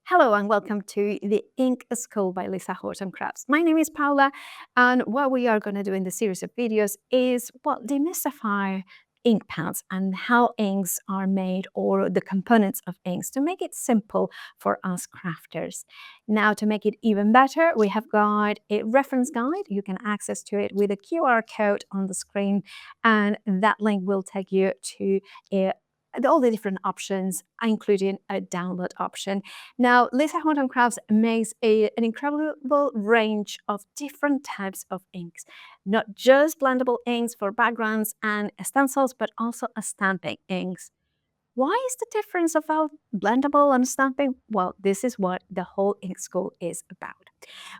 Hello and welcome to the Ink School by Lisa Horton Crafts. My name is Paula, and what we are going to do in the series of videos is, well, demystify ink pads and how inks are made, or the components of inks, to make it simple for us crafters. Now, to make it even better, we have got a reference guide. You can access to it with a QR code on the screen, and that link will take you to all the different options, including a download option. Now, Lisa Horton Crafts makes an incredible range of different types of inks, not just blendable inks for backgrounds and stencils, but also stamping inks. Why is the difference about blendable and stamping? Well, this is what the whole ink school is about.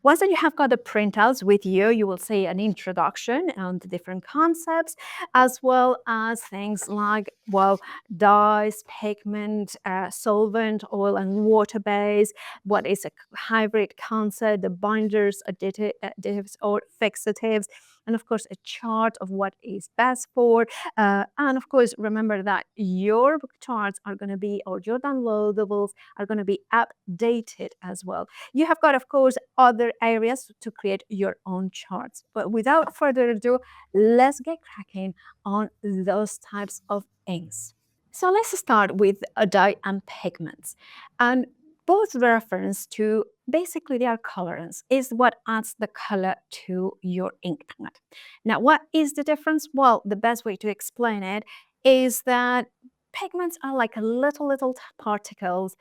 Once that you have got the printouts with you, you will see an introduction on the different concepts, as well as things like, well, dyes, pigment, solvent, oil and water base, what is a hybrid concept, the binders, additives or fixatives, and of course a chart of what is best for. And of course, remember that your charts are going to be, or your downloadables are going to be updated as well. You have got, of course, other areas to create your own charts. But without further ado, let's get cracking on those types of inks. So let's start with a dye and pigments. And both reference to basically their colorants is what adds the color to your ink pad. Now, what is the difference? Well, the best way to explain it is that pigments are like little particles,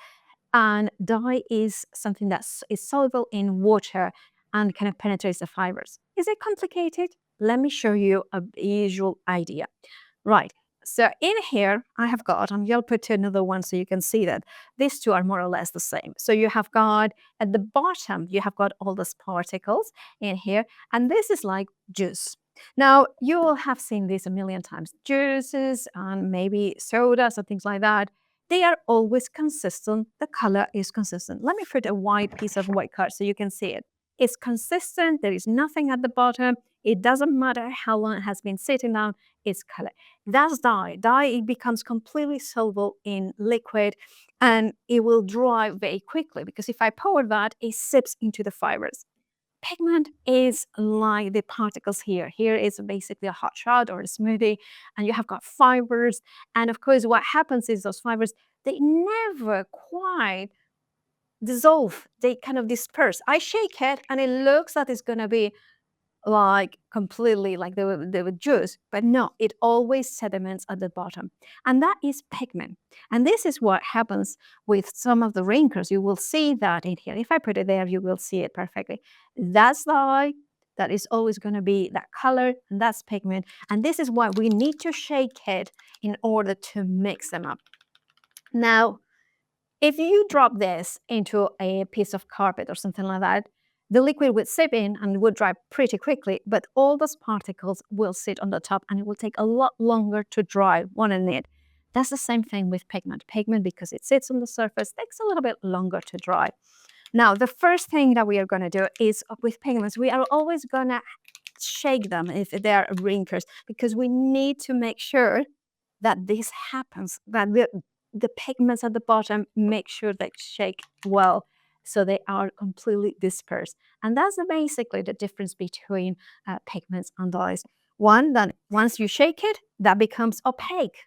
and dye is something that is soluble in water and kind of penetrates the fibers. Is it complicated? Let me show you a visual idea. Right. So in here, I have got, and I'll put another one so you can see that these two are more or less the same. So you have got at the bottom, you have got all those particles in here, and this is like juice. Now, you will have seen this a million times. Juices and maybe sodas and things like that, they are always consistent. The color is consistent. Let me put a white piece of white card so you can see it. It's consistent. There is nothing at the bottom. It doesn't matter how long it has been sitting down. It's color. That's dye. Dye, it becomes completely soluble in liquid, and it will dry very quickly because if I pour that, it sips into the fibers. Pigment is like the particles here. Here is basically a hot shot or a smoothie, and you have got fibers. And of course, what happens is those fibers, they never quite dissolve. They kind of disperse. I shake it, and it looks like it's going to be like completely like the juice, but no, it always sediments at the bottom, and that is pigment. And this is what happens with some of the wrinkles. You will see that in here. If I put it there, you will see it perfectly. That's dye. That is always going to be that color, and that's pigment. And this is why we need to shake it in order to mix them up. Now, if you drop this into a piece of carpet or something like that, the liquid would seep in and would dry pretty quickly, but all those particles will sit on the top and it will take a lot longer to dry, one and it. That's the same thing with pigment. Pigment, because it sits on the surface, takes a little bit longer to dry. Now, the first thing that we are going to do is with pigments, we are always going to shake them if they are wrinkles, because we need to make sure that this happens, that the pigments at the bottom make sure they shake well so they are completely dispersed. And that's basically the difference between pigments and dyes. One, that once you shake it, that becomes opaque.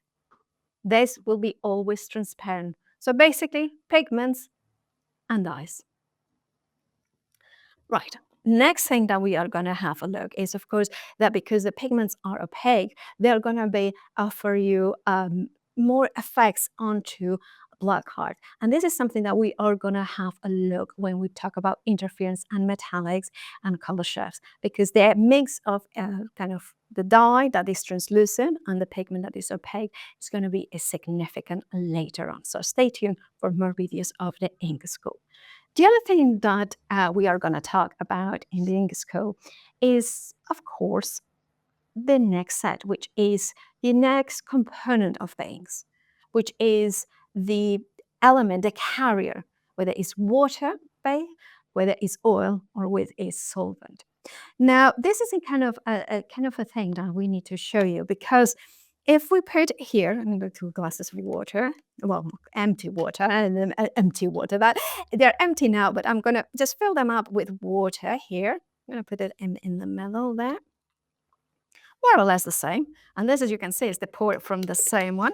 This will be always transparent. So basically, pigments and dyes. Right. Next thing that we are going to have a look is, of course, that because the pigments are opaque, they're going to be offer you more effects onto black art. And this is something that we are going to have a look when we talk about interference and metallics and color shifts, because the mix of kind of the dye that is translucent and the pigment that is opaque is going to be significant later on. So stay tuned for more videos of the ink school. The other thing that we are going to talk about in the ink school is, of course, the next set, which is the next component of the inks, which is the element, the carrier, whether it's water based, whether it's oil, or with a solvent. Now, this is a kind of a thing that we need to show you, because if we put here, I'm going to 2 glasses of water, well, empty water, and then empty water, that they're empty now, but I'm going to just fill them up with water here. I'm going to put it in the middle there, more or less the same. And this, as you can see, is the pour from the same one.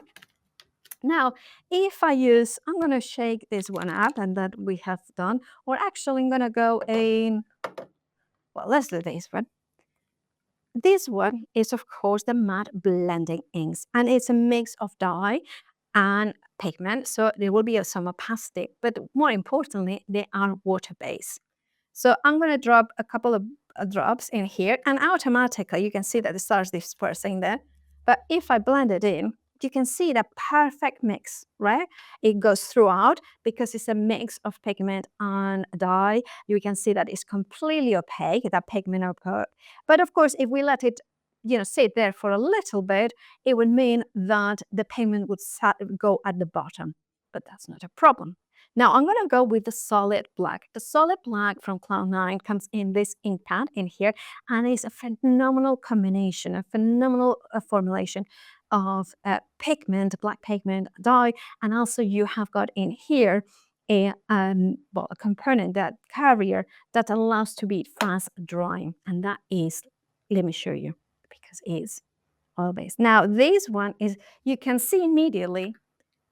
Now, if I use, I'm going to shake this one up, and that we have done, or actually I'm going to go in, well, let's do this one. This one is, of course, the matte blending inks, and it's a mix of dye and pigment, so there will be some opacity, but more importantly, they are water-based. So I'm going to drop a couple of drops in here, and automatically you can see that it starts dispersing there. But if I blend it in, you can see the perfect mix, right? It goes throughout because it's a mix of pigment and dye. You can see that it's completely opaque, that pigment opaque. But of course, if we let it, sit there for a little bit, it would mean that the pigment would go at the bottom. But that's not a problem. Now I'm going to go with the solid black. The solid black from Cloud9 comes in this ink pad in here, and it's a phenomenal combination, a phenomenal formulation of pigment, black pigment, dye, and also you have got in here a component, that carrier that allows to be fast drying, and that is, let me show you, because it's oil-based. Now this one is, you can see immediately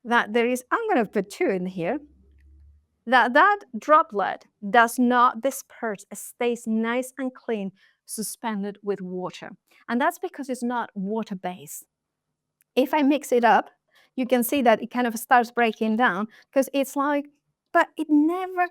that there is, I'm going to put 2 in here, that droplet does not disperse, it stays nice and clean, suspended with water. And that's because it's not water-based. If I mix it up, you can see that it kind of starts breaking down, because it's like, but it never,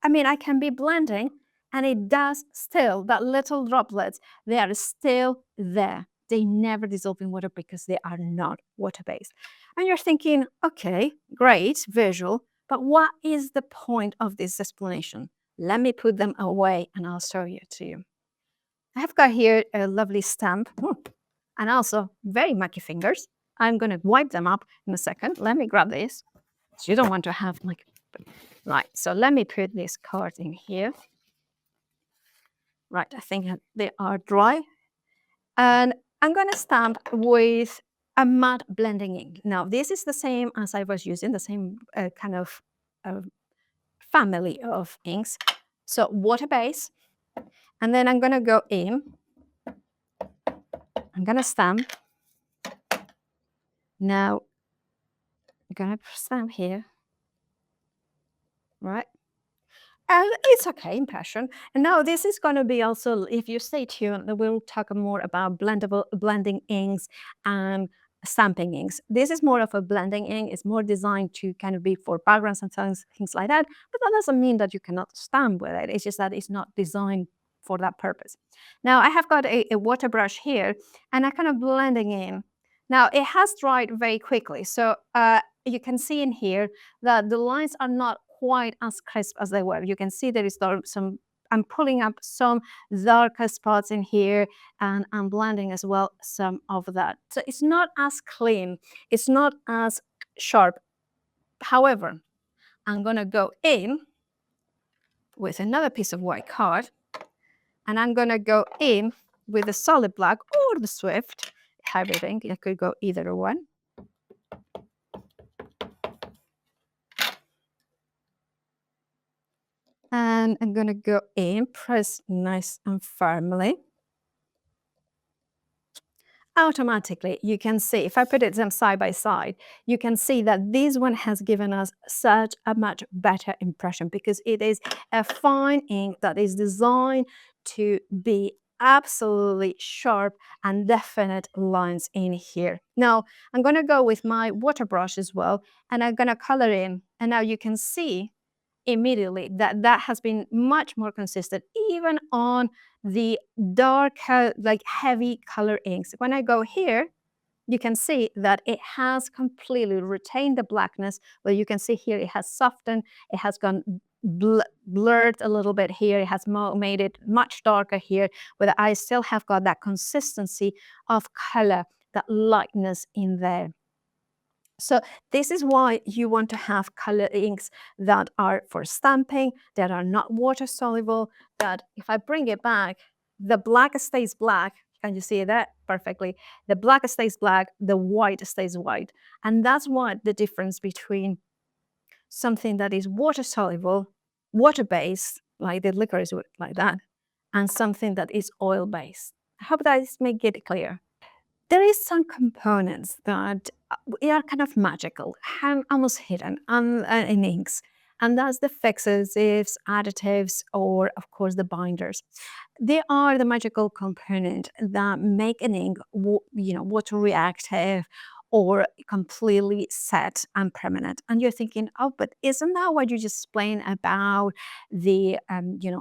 I can be blending and it does still, that little droplets, they are still there. They never dissolve in water because they are not water-based. And you're thinking, okay, great, visual, but what is the point of this explanation? Let me put them away and I'll show you to you. I have got here a lovely stamp, and also very mucky fingers. I'm going to wipe them up in a second. Let me grab this. So you don't want to have like, right. So let me put this card in here. Right, I think they are dry. And I'm going to stamp with a matte blending ink. Now, this is the same as I was using, the same kind of family of inks. So water base. And then I'm going to go in. I'm going to stamp. Now, I'm going to stamp here. Right. And it's okay, impression. And now this is going to be also, if you stay tuned, we'll talk more about blending inks and stamping inks. This is more of a blending ink. It's more designed to kind of be for backgrounds and things like that. But that doesn't mean that you cannot stamp with it. It's just that it's not designed for that purpose. Now I have got a water brush here, and I'm kind of blending in. Now it has dried very quickly. So you can see in here that the lines are not quite as crisp as they were. You can see there is some, I'm pulling up some darker spots in here, and I'm blending as well some of that. So it's not as clean, it's not as sharp. However, I'm going to go in with another piece of white card, and I'm going to go in with the solid black or the Swift hybrid ink. I could go either one. And I'm going to go in, press nice and firmly. Automatically, you can see, if I put them side by side, you can see that this one has given us such a much better impression, because it is a fine ink that is designed to be absolutely sharp and definite lines in here. Now, I'm going to go with my water brush as well, and I'm going to color in, and now you can see immediately that has been much more consistent, even on the dark, like heavy color inks. When I go here, you can see that it has completely retained the blackness, but you can see here it has softened, it has gone blurred a little bit here, it has made it much darker here, but I still have got that consistency of color, that lightness in there. So this is why you want to have color inks that are for stamping, that are not water soluble, that if I bring it back, the black stays black, Can you see that perfectly? The black stays black, the white stays white. And that's what the difference between something that is water soluble, water based, like the licorice wood, like that, and something that is oil based. I hope that is make it clear. There is some components that are kind of magical, almost hidden in inks, and that's the fixatives, additives, or of course the binders. They are the magical component that make an ink, water reactive or completely set and permanent. And you're thinking, oh, but isn't that what you just explained about the,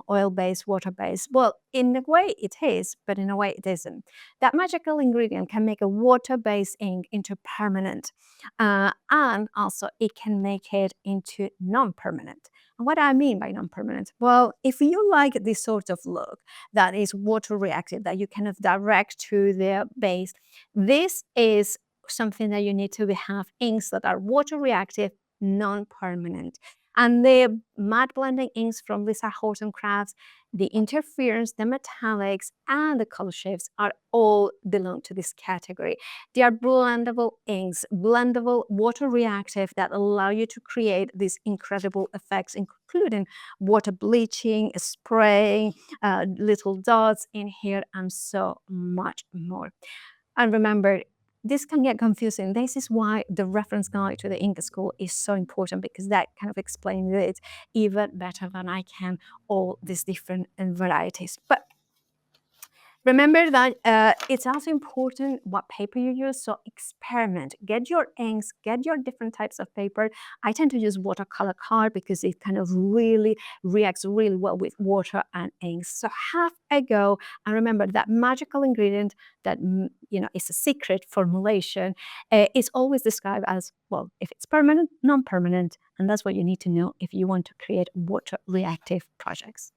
oil-based, water-based? Well, in a way it is, but in a way it isn't. That magical ingredient can make a water-based ink into permanent, and also it can make it into non-permanent. And what do I mean by non-permanent? Well, if you like this sort of look that is water reactive, that you kind of direct to the base, this is something that you need to have inks that are water reactive, non-permanent. And the matte blending inks from Lisa Horton Crafts, the interference, the metallics, and the color shifts are all belong to this category. They are blendable inks, blendable, water reactive, that allow you to create these incredible effects, including water bleaching, spraying, little dots in here, and so much more. And remember, this can get confusing. This is why the reference guide to the ink school is so important, because that kind of explains it even better than I can, all these different varieties. But remember that it's also important what paper you use, so experiment. Get your inks, get your different types of paper. I tend to use watercolor card because it kind of really reacts really well with water and inks. So have a go, and remember that magical ingredient that is a secret formulation is always described as, well, if it's permanent, non-permanent, and that's what you need to know if you want to create water reactive projects.